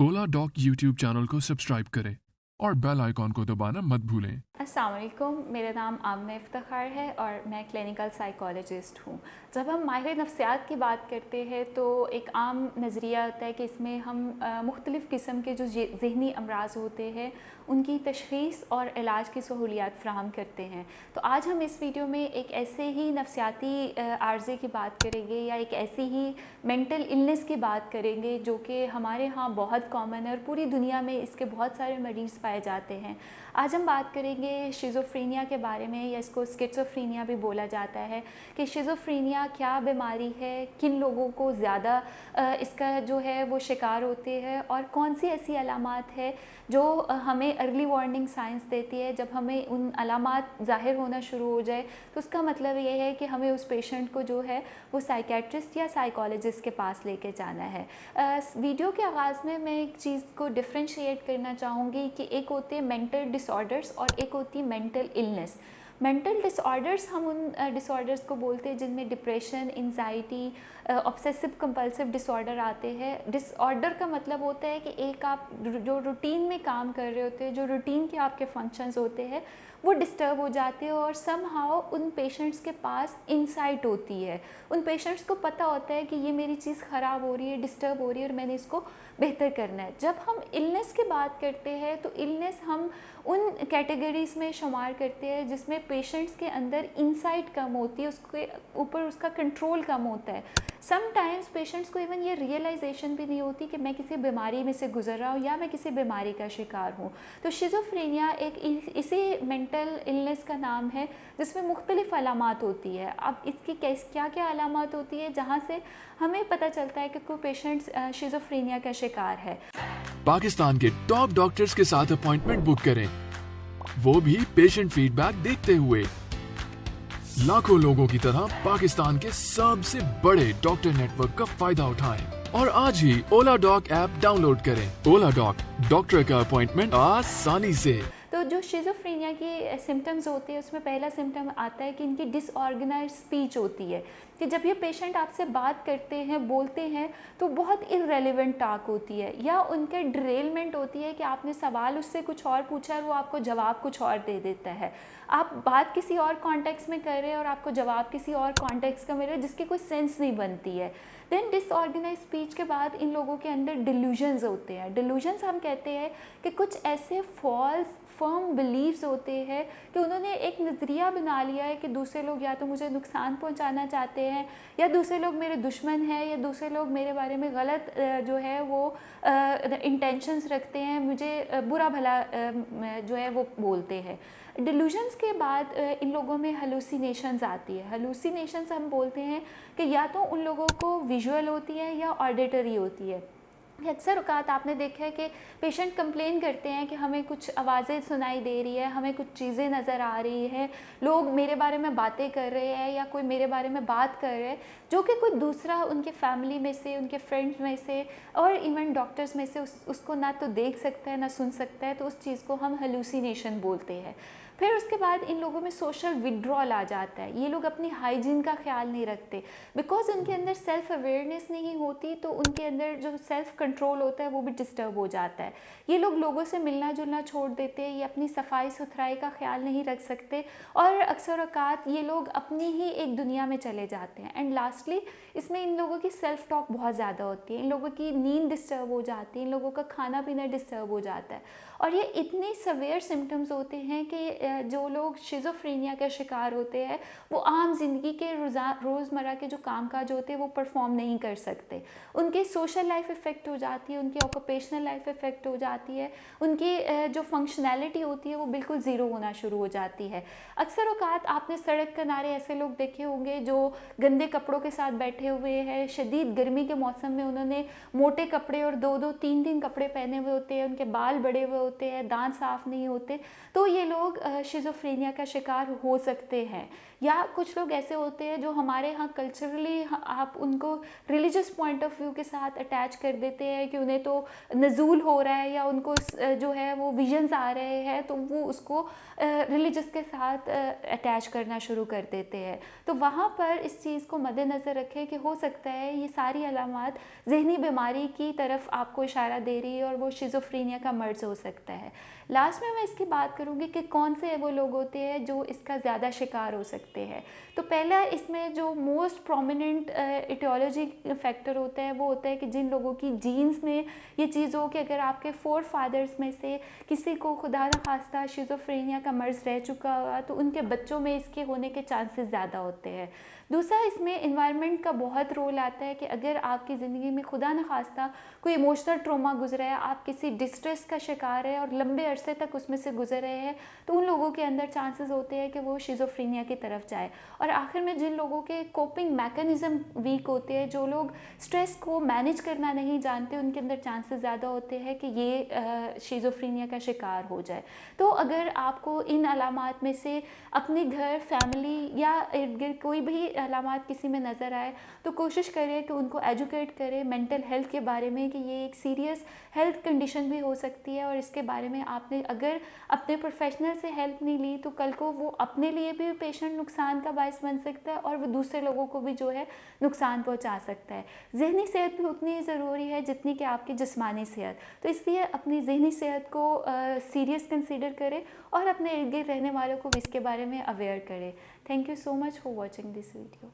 ओला dock YouTube channel को subscribe करें और बेल आइकॉन को दबाना मत भूलें। अस्सलाम वालेकुम, मेरा नाम आमना इफ्तिखार है और मैं क्लिनिकल साइकोलॉजिस्ट हूँ। जब हम माहिर नफ्सियात की बात करते हैं तो एक आम नज़रिया आता है कि इसमें हम मुख्तलिफ़ किस्म के जो ज़हनी अमराज होते हैं उनकी तशख़ीस और इलाज की सहूलियात फ़राहम करते हैं। तो आज हम इस वीडियो में एक ऐसे ही नफ्सियाती आर्ज़े की बात करेंगे या एक ऐसी ही मेंटल इलनेस की बात करेंगे जो कि हमारे यहाँ बहुत कॉमन है और पूरी दुनिया में इसके बहुत सारे मरीज़ पाए जाते हैं। आज हम बात करेंगे शिज़ोफ्रेनिया के बारे में, या इसको स्किज़ोफ्रेनिया भी बोला जाता है, कि शिज़ोफ्रेनिया क्या बीमारी है, किन लोगों को ज़्यादा इसका जो है वो शिकार होते हैं और कौन सी ऐसी अलामात है जो हमें अर्ली वार्निंग साइंस देती है। जब हमें उन अलामात ज़ाहिर होना शुरू हो जाए तो उसका मतलब ये है कि हमें उस पेशेंट को जो है वो साइकेट्रिस्ट या साइकोलॉजिस्ट के पास लेके जाना है। वीडियो के आगाज़ में मैं एक चीज़ को डिफ्रेंशिएट करना चाहूँगी कि एक होते हैं मेंटल डिसऑर्डर्स और एक होती है मेंटल इलनेस। मेंटल डिसऑर्डर्स हम उन डिसऑर्डर्स को बोलते हैं जिनमें depression, anxiety, obsessive compulsive disorder आते हैं। डिसऑर्डर का मतलब होता है कि एक आप जो रूटीन में काम कर रहे होते हैं, जो रूटीन के आपके फंक्शंस होते हैं वो डिस्टर्ब हो जाते हैं और समहाउ उन पेशेंट्स के पास इंसाइट होती है। उन पेशेंट्स को पता होता है कि ये मेरी चीज़ ख़राब हो रही है, डिस्टर्ब हो रही है और मैंने इसको बेहतर करना है। जब हम इलनेस की बात करते हैं तो इलनेस हम उन कैटेगरीज़ में शुमार करते हैं जिसमें पेशेंट्स के अंदर इंसाइट कम होती है, उसके ऊपर उसका कंट्रोल कम होता है। समटाइम्स पेशेंट्स को इवन ये रियलाइजेशन भी नहीं होती कि मैं किसी बीमारी में से गुजर रहा हूँ या मैं किसी बीमारी का शिकार हूँ। तो शिज़ोफ्रेनिया एक इसी मेंटल इलनेस का नाम है जिसमें मुख्तलिफ़ अलामात होती है। अब इसकी क्या क्या अलामात होती है जहाँ से हमें पता चलता है कि कोई पेशेंट्स शिज़ोफ्रेनिया का शिकार है। पाकिस्तान के टॉप डॉक्टर्स के साथ अपॉइंटमेंट बुक करें, वो भी पेशेंट फीडबैक देखते हुए। लाखों लोगों की तरह पाकिस्तान के सबसे बड़े डॉक्टर नेटवर्क का फायदा उठाएं और आज ही ओला डॉक ऐप डाउनलोड करें। ओला डॉक, डॉक्टर का अपॉइंटमेंट आसानी से। तो जो शिज़ोफ्रेनिया की सिम्टम्स होते हैं उसमें पहला सिम्टम आता है कि इनकी डिसऑर्गेनाइज्ड स्पीच होती है, कि जब ये पेशेंट आपसे बात करते हैं, बोलते हैं तो बहुत इररेलेवेंट टॉक होती है, या उनके डिरेलमेंट होती है कि आपने सवाल उससे कुछ और पूछा और वो आपको जवाब कुछ और दे देता है। आप बात किसी और कॉन्टेक्स्ट में कर रहे हैं और आपको जवाब किसी और कॉन्टेक्स्ट का मिल रहा है जिसकी कोई सेंस नहीं बनती है। देन डिसऑर्गेनाइज स्पीच के बाद इन लोगों के अंदर डिल्यूजन्स होते हैं। डिल्यूजन्स हम कहते हैं कि कुछ ऐसे फॉल्स फर्म बिलीव्स होते हैं कि उन्होंने एक नज़रिया बना लिया है कि दूसरे लोग या तो मुझे नुकसान पहुंचाना चाहते हैं, या दूसरे लोग मेरे दुश्मन हैं, या दूसरे लोग मेरे बारे में गलत जो है वो इंटेंशंस रखते हैं, मुझे बुरा भला जो है वो बोलते हैं। डिल्यूजन्स के बाद इन लोगों में हेलुसिनेशंस आती है। हेलुसिनेशंस हम बोलते हैं कि या तो उन लोगों को विजुअल होती है या ऑडिटरी होती है। अक्सर औकात आपने देखा है कि पेशेंट कंप्लेन करते हैं कि हमें कुछ आवाज़ें सुनाई दे रही है, हमें कुछ चीज़ें नज़र आ रही हैं, लोग मेरे बारे में बातें कर रहे हैं या कोई मेरे बारे में बात कर रहे हैं जो कि कोई दूसरा उनके फैमिली में से, उनके फ्रेंड्स में से और इवन डॉक्टर्स में से उसको ना तो देख सकता है ना सुन सकता है। तो उस चीज़ को हम हेलुसिनेशन बोलते हैं। फिर उसके बाद इन लोगों में सोशल विड्रॉल आ जाता है। ये लोग अपनी हाइजीन का ख्याल नहीं रखते, बिकॉज उनके अंदर सेल्फ अवेयरनेस नहीं होती, तो उनके अंदर जो सेल्फ कंट्रोल होता है वो भी डिस्टर्ब हो जाता है। ये लोग लोगों से मिलना जुलना छोड़ देते हैं, ये अपनी सफाई सुथराई का ख्याल नहीं रख सकते और अक्सर औकात ये लोग अपनी ही एक दुनिया में चले जाते हैं। एंड लास्टली इसमें इन लोगों की सेल्फ टॉक बहुत ज़्यादा होती है, इन लोगों की नींद डिस्टर्ब हो जाती है, इन लोगों का खाना पीना डिस्टर्ब हो जाता है। और ये इतने सवेयर सिम्टम्स होते हैं कि जो लोग शिज़ोफ्रेनिया का शिकार होते हैं वो आम ज़िंदगी के रोज़मर्रा के जो कामकाज होते हैं वो परफॉर्म नहीं कर सकते। उनके सोशल लाइफ इफ़ेक्ट हो जाती है, उनकी ऑक्यूपेशनल लाइफ इफ़ेक्ट हो जाती है, उनकी जो फंक्शनैलिटी होती है वो बिल्कुल ज़ीरो होना शुरू हो जाती है। अक्सर औकात आपने सड़क किनारे ऐसे लोग देखे होंगे जो गंदे कपड़ों के साथ बैठे हुए हैं, शदीद गर्मी के मौसम में उन्होंने मोटे कपड़े और 2-2 3-3 कपड़े पहने हुए होते हैं, उनके बाल बड़े हुए होते हैं, दांत साफ़ नहीं होते। तो ये लोग शिज़ोफ्रेनिया का शिकार हो सकते हैं। या कुछ लोग ऐसे होते हैं जो हमारे यहाँ कल्चरली आप उनको रिलीजियस पॉइंट ऑफ व्यू के साथ अटैच कर देते हैं कि उन्हें तो नज़ूल हो रहा है या उनको जो है वो विजन्स आ रहे हैं, तो वो उसको रिलीजियस के साथ अटैच करना शुरू कर देते हैं। तो वहाँ पर इस चीज़ को मद्देनज़र रखें कि हो सकता है ये सारी अलामात ज़हनी बीमारी की तरफ आपको इशारा दे रही है और वो शिज़ोफ्रेनिया का मर्ज़ हो सकता है। लास्ट में मैं इसकी बात करूँगी कि कौन से वो लोग होते हैं जो इसका ज़्यादा शिकार हो सकते हैं। तो पहला इसमें जो मोस्ट प्रोमिनेंट इटियोलॉजी फैक्टर होता है वो होता है कि जिन लोगों की जीन्स में ये चीज़ हो कि अगर आपके फोर फादर्स में से किसी को खुदा न खास्ता शिज़ोफ्रेनिया का मर्ज़ रह चुका होगा तो उनके बच्चों में इसके होने के चांसेस ज़्यादा होते हैं। दूसरा इसमें इन्वायरमेंट का बहुत रोल आता है कि अगर आपकी ज़िंदगी में खुदा न खास्ता कोई इमोशनल ट्रॉमा गुजरा है, आप किसी डिस्ट्रेस का शिकार है और लंबे अरसे तक उसमें से गुजर रहे हैं, तो उन लोगों के अंदर चांसेस होते हैं कि वो शिज़ोफ्रेनिया की तरफ जाए। और आखिर में जिन लोगों के कोपिंग मैकेनिज़्म वीक होते हैं, जो लोग स्ट्रेस को मैनेज करना नहीं जानते, उनके अंदर चांसेस ज़्यादा होते हैं कि ये शिज़ोफ्रेनिया का शिकार हो जाए। तो अगर आपको इन अलामात में से अपने घर, फैमिली या इर्द गिर्द कोई भी अलामात किसी में नज़र आए तो कोशिश करें कि उनको एजुकेट करें मेंटल हेल्थ के बारे में कि ये एक सीरियस हेल्थ कंडीशन भी हो सकती है और इसके बारे में आपने अगर अपने प्रोफेशनल से हेल्प नहीं ली तो कल को वो अपने लिए भी पेशेंट नुकसान का बायस बन सकता है और वो दूसरे लोगों को भी जो है नुकसान पहुंचा सकता है। ज़हनी सेहत भी उतनी ज़रूरी है जितनी कि आपकी जिस्मानी सेहत। तो इसलिए अपनी ज़हनी सेहत को सीरियस कंसीडर करें और अपने इर्द गिर्द रहने वालों को भी इसके बारे में अवेयर करें। Thank you so much for watching this video.